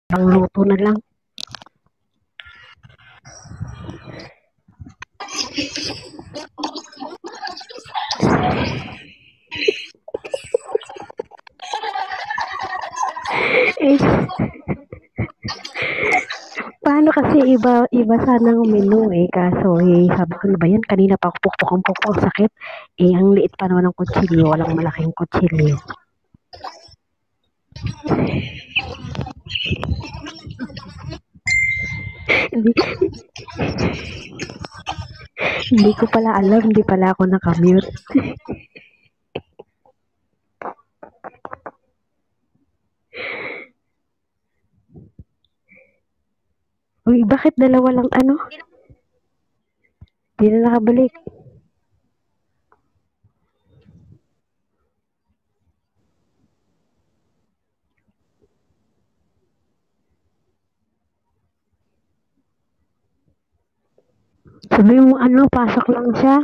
Pangluto na lang. Eh, paano kasi iba sanang menu kaso sabi ko na ba yan, kanina pa ako pukpok ang sakit. Ang liit pa naman ng kutsilyo, walang malaking kutsilyo. Hindi, hindi ko pala alam, hindi pala ako nakamute. Uy, bakit dalawa lang Di na nakabalik. Sabi mo pasok lang siya.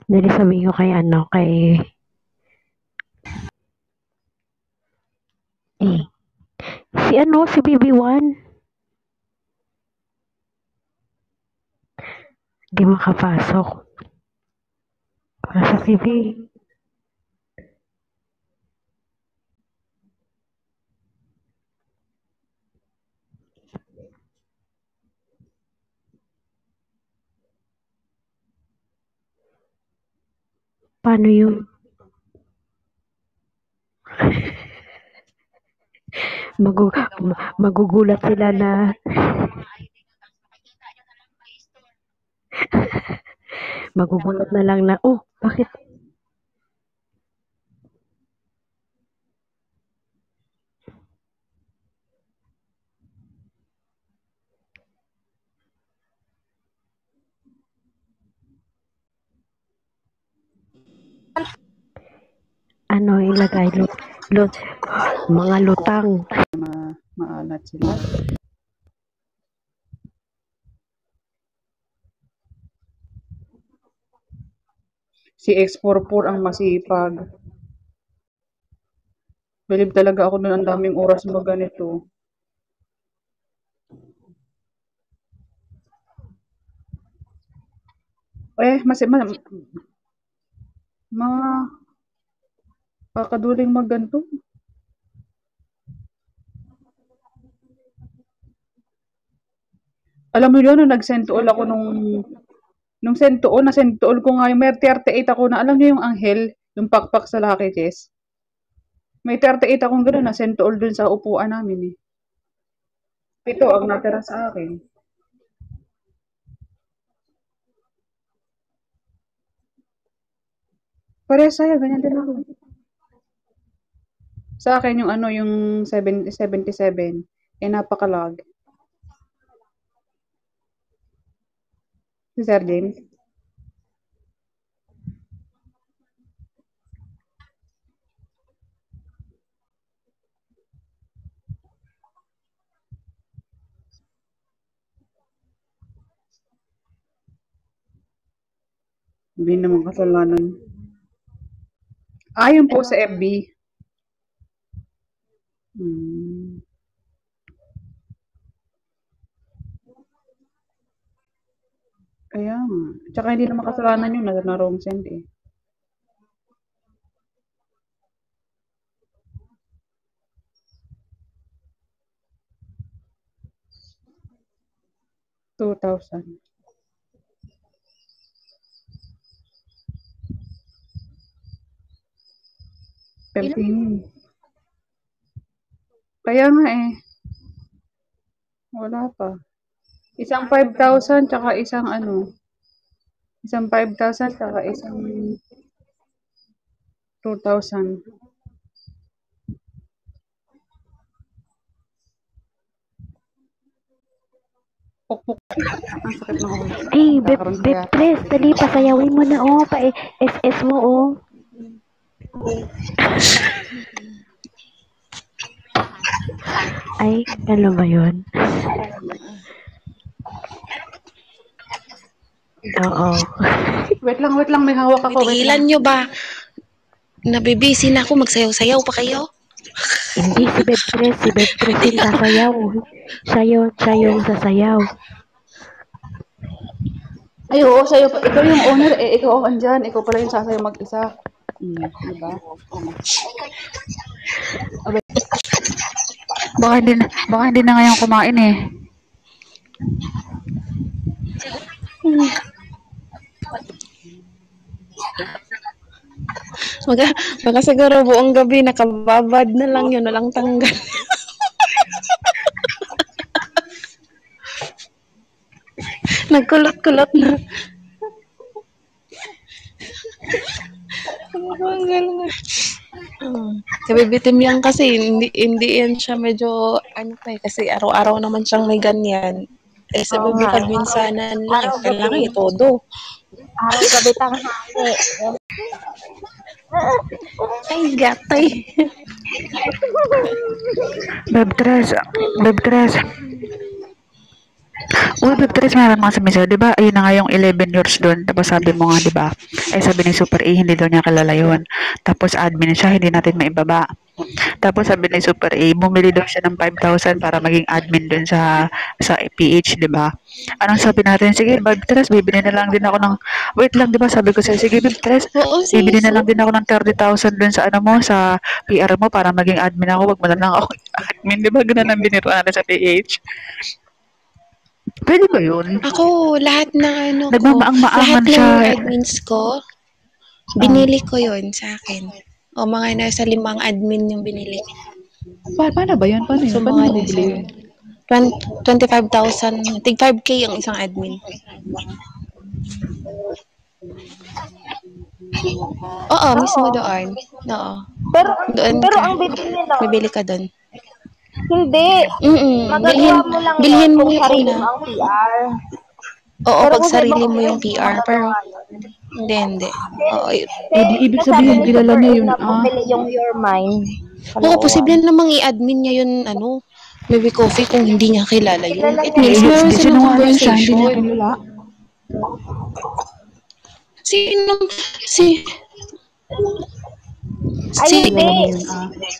Dali sabi ko kay si BB1. Di makapasok. Para sa TV. Paano yun? Magugulat sila na magugulat na lang na, bakit? Ilagay mga lutang. Maalat sila. Si X44 ang masipag. Believe talaga ako nun, ang daming oras mo ganito. Kakaduling magganto. Alam mo yun, nung nag-send to all ako nung send to all, na-send to all ko nga yung may 38 ako na, alam niyo yung anghel, yung pakpak sa Lucky Chess. May 38 akong gano'n na send to all dun sa upuan namin 7 ang natira sa akin. Parehas sa'yo, ganyan din ako. Sa akin yung yung 77, napakalag. Si Sir James? Hindi naman kasalanan. Yun po sa FB. Kaya nga. Tsaka hindi naman kasalanan yun, na wrong send 2,000. Pempini. Kaya nga wala pa. Isang 5,000 tsaka isang isang 5,000 tsaka isang 2,000. Pukpuk. Ang sakit ng ulo. Please, dali pasayawin mo na pa-SS mo Ay, ano ba yun? Oo. Wait lang, may hawak ako. Tigilan nyo ba? Nabibisi na ako, magsayaw-sayaw pa kayo? Hindi si Bebtres yung sasayaw. Siya yung sasayaw. Ay, oo, sa'yo. Ikaw yung owner eh. Ikaw ang andyan. Ikaw pala yung sasayo mag-isa. Diba? Abay, baka hindi na ngayon kumain eh. Baka siguro buong gabi nakababad na lang yun, walang tanggal. Nagkulot-kulot na. Kabibitim yan kasi hindi yan siya medyo ano pa eh, kasi araw-araw naman siyang may ganyan. Eh sa Oo nga. bibigad minsanan lang, kailangan itodo. Araw-gabi tanghali. Ay, gatay. Bebtres. Uy, Bebtres, meron mga sabi sa'yo, di ba? Ayun na nga yung 11 years doon. Tapos sabi mo nga, di ba? Eh, sabi ni Super A, hindi daw niya kilala yun. Tapos admin siya, hindi natin maibaba. Tapos sabi ni Super A, bumili daw siya ng 5,000 para maging admin doon sa PH, di ba? Anong sabi natin? Sige, Bebtres, bibili na lang din ako ng, wait lang, di ba? Sabi ko sa'yo, sige, Bebtres, Oo, bibili na sis. lang din ako ng 30,000 doon sa ano mo, sa PR mo para maging admin ako. Wag mo na lang ako admin, di ba? Ganun ang biniro natin sa PH. Pwede ba yun? Ako, lahat ng ano ko, Nagmamaang-maangan lahat siya. ng admins ko, binili ko yun sa akin. O mga nasa 5 admin yung binili. Paano ba yun? Paano yun? So, Paano mga mo nasa bibili yun? 25,000, tig 5K yung isang admin. Oo, mismo doon. Oo. Pero, Doon pero ka. ang bibili nun, Bibili ka doon. hindi. Bilhin, Magagawa mo lang bilhin yun mo kung yung sarili una. mo ang PR. Oo, Pero pag kung sa sarili ibang mo yung event, hindi mo PR. Pero, magagawa yun. hindi. Oo, Eh, di ibig Nasabi sabihin, ni kilala Super niya A yun, na bumili yung Your Mind. oo, Kalokohan. posible namang i-admin niya yun, ano, Baby Coffee kung hindi niya kilala yun. Kilala It niya means yun. meron silang sinungaling siya, hindi niya conversation. kilala. Sinong, si, Ay, si, hindi.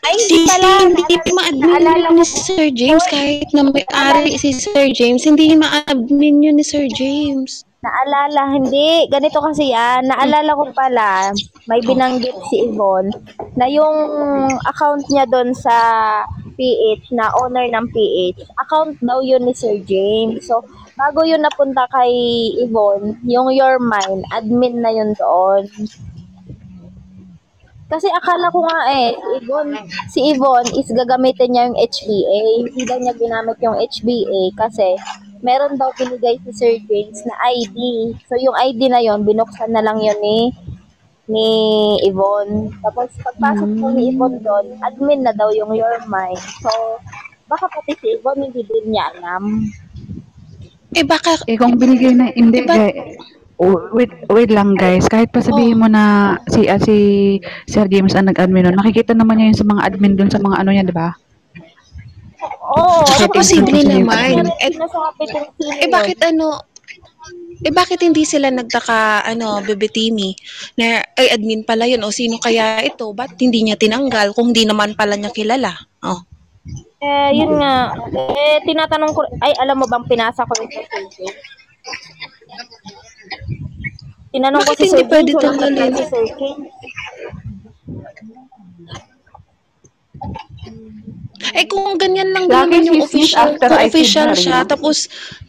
Ay, hindi hindi, pala. hindi ma-admin Naalala yun ko. ni Sir James kahit na may-ari si Sir James, hindi ma-admin yun ni Sir James. Naalala, hindi. Ganito kasi yan. Naalala ko pala, may Oh. binanggit si Yvonne na yung account niya doon sa PH, na owner ng PH, account daw yun ni Sir James. So, bago yun napunta kay Yvonne, yung Your Mind, admin na yun doon. Kasi akala ko nga si Yvonne is gagamitin niya yung HBA. Hindi daw niya ginamit yung HBA kasi meron daw binigay si Sir James na ID. So yung ID na yon binuksan na lang yun ni Yvonne. Tapos pagpasok po ni Yvonne doon, admin na daw yung Your Mind. So baka pati si Yvonne hindi din niya alam. Eh baka, Eh, kung binigay na, hindi, Diba- wait lang guys, kahit pa sabihin mo na si Sir James ang nag-admin nun, makikita naman niya yun sa mga admin dun sa mga ano niya, di ba? Oo, Sa ako settings kasi posible niya, naman. sinasabi kung sino eh bakit ano, bakit hindi sila nagtaka, Bebe Timmy, na ay admin pala yun, o sino kaya ito, ba't hindi niya tinanggal kung hindi naman pala niya kilala? Oh. Yun nga. Tinatanong ko, ay, alam mo bang pinasa ko yung Facebook? Tinanong ko Bakit si hindi Sir pwede James, walang tanggalin? reply si Sir King. Eh kung ganyan lang din Lagi naman yung chismis official, after kung I feed official her, siya, you know?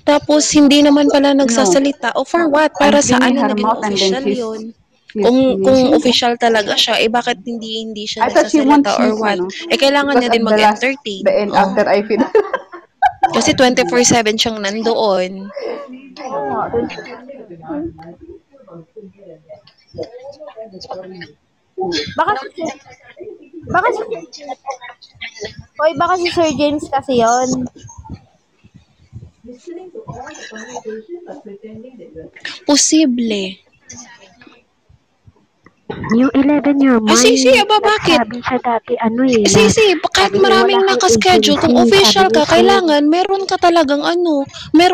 tapos hindi naman pala nagsasalita, o for what? Para I'm cleaning saan na her naging mouth and then official she's yun? cleaning. Kung official talaga siya, bakit hindi siya I thought she won't nagsasalita or cheese, what? ano? Kailangan Because niya at din mag-entertain. the end, after I feed her. Kasi 24/7 siyang nandoon. Baka si Sir James kasi yon. Posible. Yung 11-year Ay, mind, Sisi, bakit? nagsabi siya dati Sisi, kahit sabi niya maraming wala kang nakaschedule, kung agency, official sabi ka, niya, kailangan meron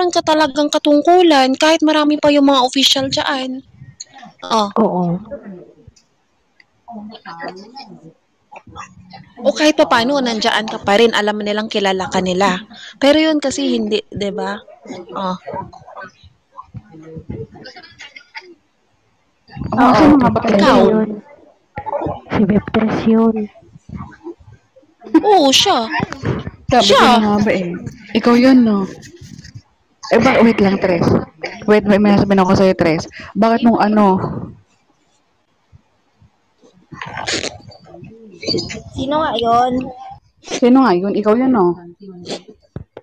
ka talagang katungkulan, kahit marami pa yung mga official dyan. Oh. oo. O kahit papaano, nandiyan ka pa rin, alam nilang kilala ka nila. Pero yun kasi hindi, 'di ba? Oh. Oh, Oo. sino nga ba kilala Ikaw? mo? Yun. Si Beptres yun. Oo, siya. Sabi ko na nga ba eh. Ikaw yun, no? Eh, wait lang, Tres. Wait, may nasabihin ako sa'yo, Tres. Bakit nung ano, Sino nga yun? sino nga yun? Ikaw yun, no?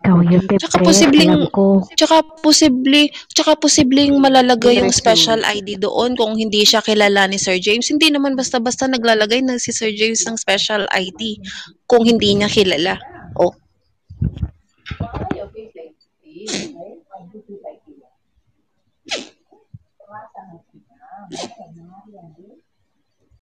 Ikaw yun, Tsaka Beptres. posibleng Alam ko. tsaka posibleng malalagay yung Interest special ID doon kung hindi siya kilala ni Sir James. Hindi naman basta-basta naglalagay na si Sir James ng special ID kung hindi niya kilala. Oh,